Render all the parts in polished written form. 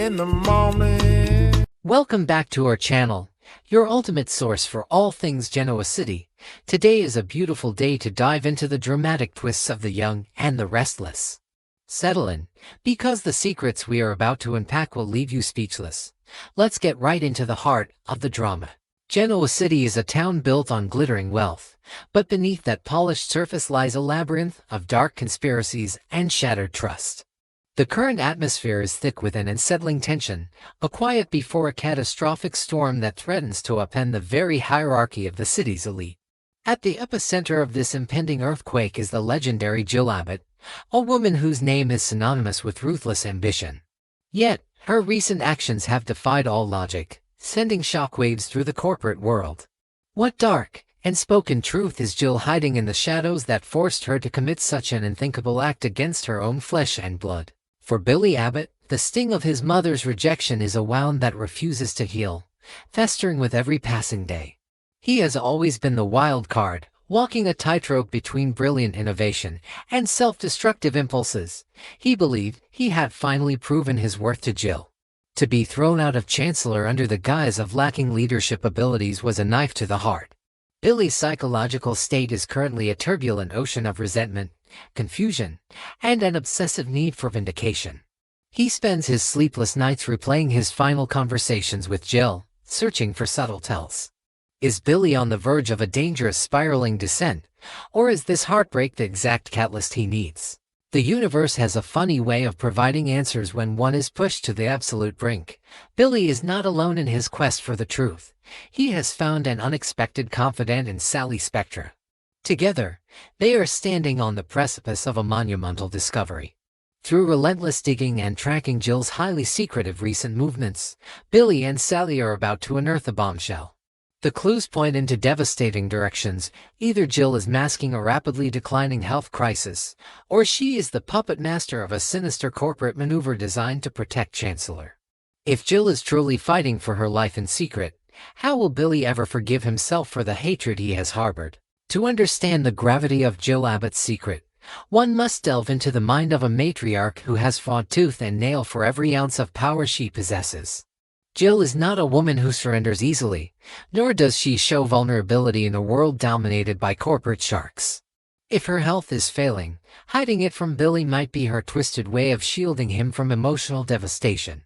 in the morning. Welcome back to our channel, your ultimate source for all things Genoa City. Today is a beautiful day to dive into the dramatic twists of the young and the restless. Settle in, because the secrets we are about to unpack will leave you speechless. Let's get right into the heart of the drama. Genoa City is a town built on glittering wealth, but beneath that polished surface lies a labyrinth of dark conspiracies and shattered trust. The current atmosphere is thick with an unsettling tension, a quiet before a catastrophic storm that threatens to upend the very hierarchy of the city's elite. At the epicenter of this impending earthquake is the legendary Jill Abbott, a woman whose name is synonymous with ruthless ambition. Yet, her recent actions have defied all logic, sending shockwaves through the corporate world. What dark and spoken truth is Jill hiding in the shadows that forced her to commit such an unthinkable act against her own flesh and blood? For Billy Abbott, the sting of his mother's rejection is a wound that refuses to heal, festering with every passing day. He has always been the wild card, walking a tightrope between brilliant innovation and self-destructive impulses. He believed he had finally proven his worth to Jill. To be thrown out of Chancellor under the guise of lacking leadership abilities was a knife to the heart. Billy's psychological state is currently a turbulent ocean of resentment, confusion, and an obsessive need for vindication. He spends his sleepless nights replaying his final conversations with Jill, searching for subtle tells. Is Billy on the verge of a dangerous spiraling descent, or is this heartbreak the exact catalyst he needs? The universe has a funny way of providing answers when one is pushed to the absolute brink. Billy is not alone in his quest for the truth. He has found an unexpected confidant in Sally Spectra. Together, they are standing on the precipice of a monumental discovery. Through relentless digging and tracking Jill's highly secretive recent movements, Billy and Sally are about to unearth a bombshell. The clues point into devastating directions. Either Jill is masking a rapidly declining health crisis, or she is the puppet master of a sinister corporate maneuver designed to protect Chancellor. If Jill is truly fighting for her life in secret, how will Billy ever forgive himself for the hatred he has harbored? To understand the gravity of Jill Abbott's secret, one must delve into the mind of a matriarch who has fought tooth and nail for every ounce of power she possesses. Jill is not a woman who surrenders easily, nor does she show vulnerability in a world dominated by corporate sharks. If her health is failing, hiding it from Billy might be her twisted way of shielding him from emotional devastation.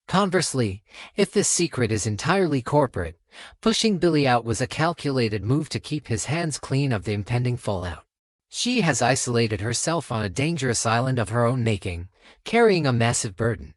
Conversely, if this secret is entirely corporate, pushing Billy out was a calculated move to keep his hands clean of the impending fallout. She has isolated herself on a dangerous island of her own making, carrying a massive burden.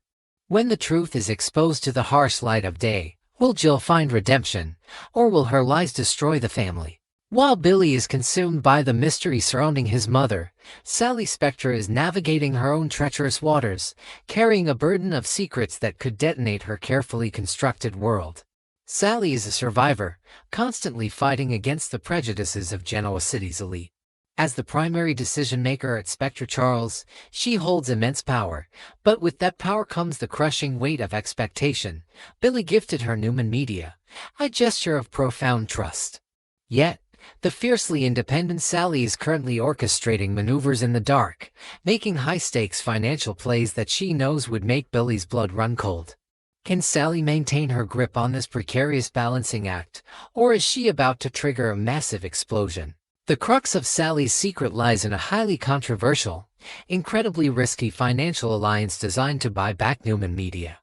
When the truth is exposed to the harsh light of day, will Jill find redemption, or will her lies destroy the family? While Billy is consumed by the mystery surrounding his mother, Sally Spectra is navigating her own treacherous waters, carrying a burden of secrets that could detonate her carefully constructed world. Sally is a survivor, constantly fighting against the prejudices of Genoa City's elite. As the primary decision-maker at Spectra Charles, she holds immense power, but with that power comes the crushing weight of expectation. Billy gifted her Newman Media, a gesture of profound trust. Yet, the fiercely independent Sally is currently orchestrating maneuvers in the dark, making high-stakes financial plays that she knows would make Billy's blood run cold. Can Sally maintain her grip on this precarious balancing act, or is she about to trigger a massive explosion? The crux of Sally's secret lies in a highly controversial, incredibly risky financial alliance designed to buy back Newman Media.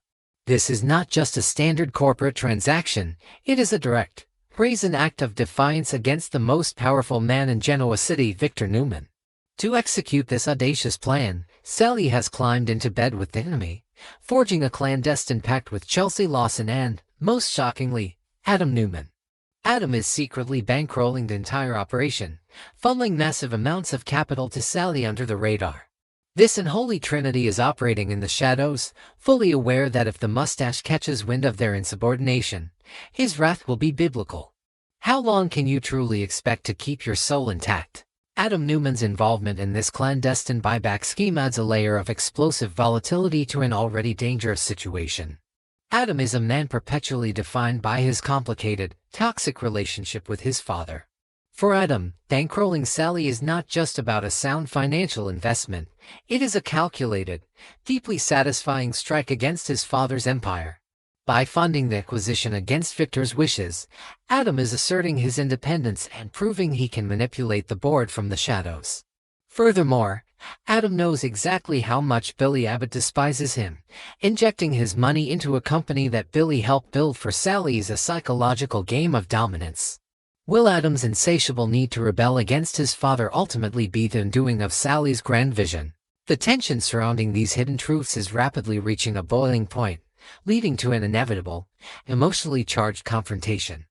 This is not just a standard corporate transaction, it is a direct, brazen act of defiance against the most powerful man in Genoa City, Victor Newman. To execute this audacious plan, Sally has climbed into bed with the enemy, forging a clandestine pact with Chelsea Lawson and, most shockingly, Adam Newman. Adam is secretly bankrolling the entire operation, funneling massive amounts of capital to Sally under the radar. This unholy trinity is operating in the shadows, fully aware that if the mustache catches wind of their insubordination, his wrath will be biblical. How long can you truly expect to keep your soul intact? Adam Newman's involvement in this clandestine buyback scheme adds a layer of explosive volatility to an already dangerous situation. Adam is a man perpetually defined by his complicated, toxic relationship with his father. For Adam, bankrolling Sally is not just about a sound financial investment. It is a calculated, deeply satisfying strike against his father's empire. By funding the acquisition against Victor's wishes, Adam is asserting his independence and proving he can manipulate the board from the shadows. Furthermore, Adam knows exactly how much Billy Abbott despises him. Injecting his money into a company that Billy helped build for Sally is a psychological game of dominance. Will Adam's insatiable need to rebel against his father ultimately be the undoing of Sally's grand vision? The tension surrounding these hidden truths is rapidly reaching a boiling point, leading to an inevitable, emotionally charged confrontation.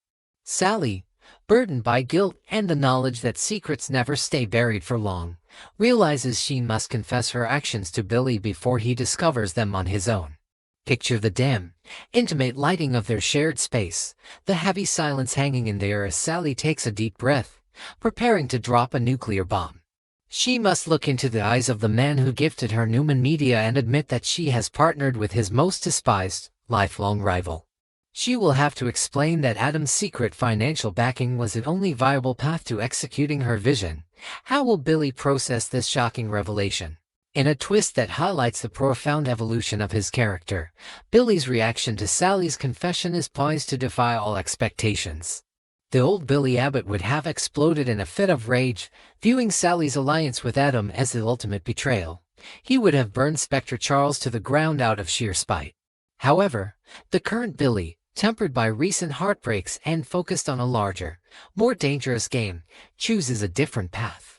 Sally, burdened by guilt and the knowledge that secrets never stay buried for long, realizes she must confess her actions to Billy before he discovers them on his own. Picture the dim, intimate lighting of their shared space, the heavy silence hanging in the air as Sally takes a deep breath, preparing to drop a nuclear bomb. She must look into the eyes of the man who gifted her Newman Media and admit that she has partnered with his most despised, lifelong rival. She will have to explain that Adam's secret financial backing was the only viable path to executing her vision. How will Billy process this shocking revelation? In a twist that highlights the profound evolution of his character, Billy's reaction to Sally's confession is poised to defy all expectations. The old Billy Abbott would have exploded in a fit of rage, viewing Sally's alliance with Adam as the ultimate betrayal. He would have burned Spectre Charles to the ground out of sheer spite. However, the current Billy, tempered by recent heartbreaks and focused on a larger, more dangerous game, chooses a different path.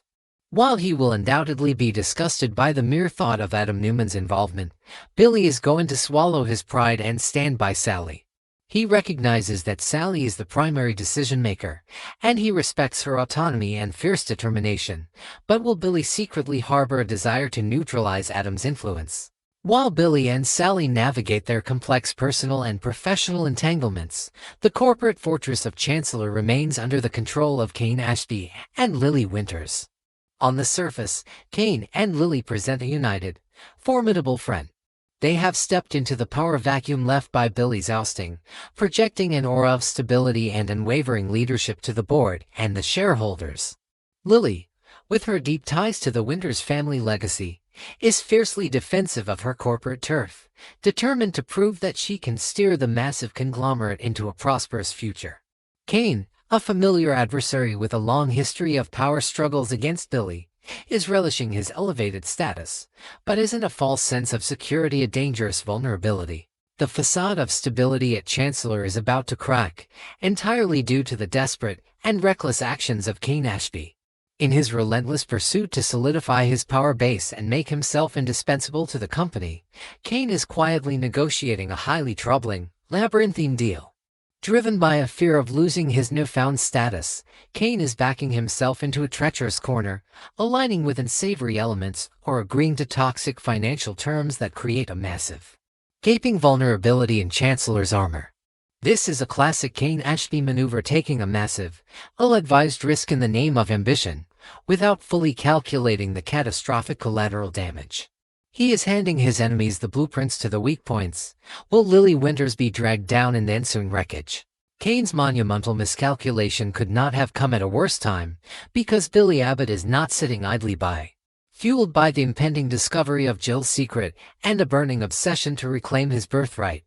While he will undoubtedly be disgusted by the mere thought of Adam Newman's involvement, Billy is going to swallow his pride and stand by Sally. He recognizes that Sally is the primary decision-maker, and he respects her autonomy and fierce determination. But will Billy secretly harbor a desire to neutralize Adam's influence? While Billy and Sally navigate their complex personal and professional entanglements, the corporate fortress of Chancellor remains under the control of Kane Ashby and Lily Winters. On the surface, Kane and Lily present a united, formidable front. They have stepped into the power vacuum left by Billy's ousting, projecting an aura of stability and unwavering leadership to the board and the shareholders. Lily, with her deep ties to the Winters family legacy, is fiercely defensive of her corporate turf, determined to prove that she can steer the massive conglomerate into a prosperous future. Kane, a familiar adversary with a long history of power struggles against Billy, is relishing his elevated status, but isn't a false sense of security a dangerous vulnerability? The facade of stability at Chancellor is about to crack, entirely due to the desperate and reckless actions of Kane Ashby. In his relentless pursuit to solidify his power base and make himself indispensable to the company, Kane is quietly negotiating a highly troubling, labyrinthine deal. Driven by a fear of losing his newfound status, Kane is backing himself into a treacherous corner, aligning with unsavory elements or agreeing to toxic financial terms that create a massive, gaping vulnerability in Chancellor's armor. This is a classic Kane Ashby maneuver, taking a massive, ill-advised risk in the name of ambition, without fully calculating the catastrophic collateral damage. He is handing his enemies the blueprints to the weak points. Will Lily Winters be dragged down in the ensuing wreckage? Kane's monumental miscalculation could not have come at a worse time, because Billy Abbott is not sitting idly by. Fueled by the impending discovery of Jill's secret and a burning obsession to reclaim his birthright,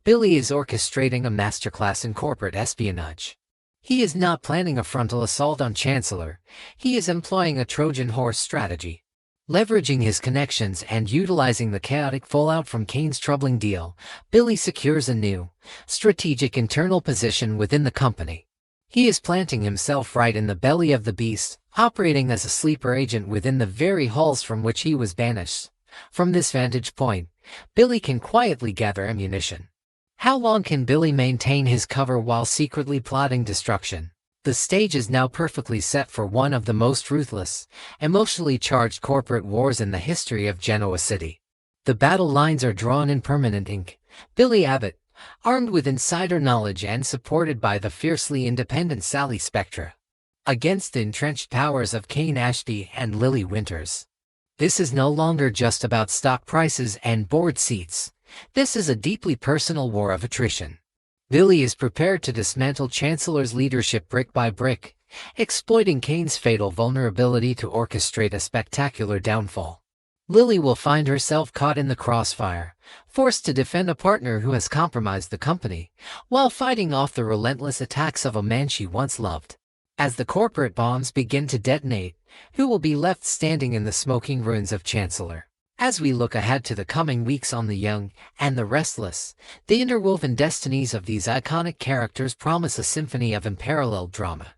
Billy is orchestrating a masterclass in corporate espionage. He is not planning a frontal assault on Chancellor. He is employing a Trojan horse strategy. Leveraging his connections and utilizing the chaotic fallout from Kane's troubling deal, Billy secures a new, strategic internal position within the company. He is planting himself right in the belly of the beast, operating as a sleeper agent within the very halls from which he was banished. From this vantage point, Billy can quietly gather ammunition. How long can Billy maintain his cover while secretly plotting destruction? The stage is now perfectly set for one of the most ruthless, emotionally charged corporate wars in the history of Genoa City. The battle lines are drawn in permanent ink. Billy Abbott, armed with insider knowledge and supported by the fiercely independent Sally Spectra, against the entrenched powers of Kane Ashby and Lily Winters. This is no longer just about stock prices and board seats. This is a deeply personal war of attrition. Billy is prepared to dismantle Chancellor's leadership brick by brick, exploiting Kane's fatal vulnerability to orchestrate a spectacular downfall. Lily will find herself caught in the crossfire, forced to defend a partner who has compromised the company, while fighting off the relentless attacks of a man she once loved. As the corporate bombs begin to detonate, who will be left standing in the smoking ruins of Chancellor? As we look ahead to the coming weeks on The Young and the Restless, the interwoven destinies of these iconic characters promise a symphony of unparalleled drama.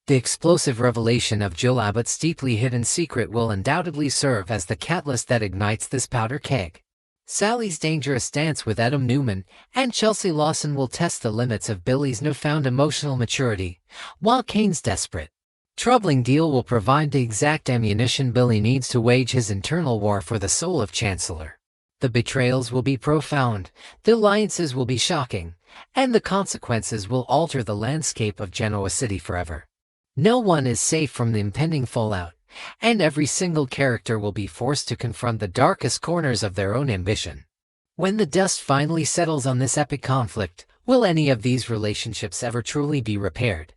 The explosive revelation of Jill Abbott's deeply hidden secret will undoubtedly serve as the catalyst that ignites this powder keg. Sally's dangerous dance with Adam Newman and Chelsea Lawson will test the limits of Billy's newfound emotional maturity, while Kane's desperate, troubling deal will provide the exact ammunition Billy needs to wage his internal war for the soul of Chancellor. The betrayals will be profound, the alliances will be shocking, and the consequences will alter the landscape of Genoa City forever. No one is safe from the impending fallout, and every single character will be forced to confront the darkest corners of their own ambition. When the dust finally settles on this epic conflict, will any of these relationships ever truly be repaired?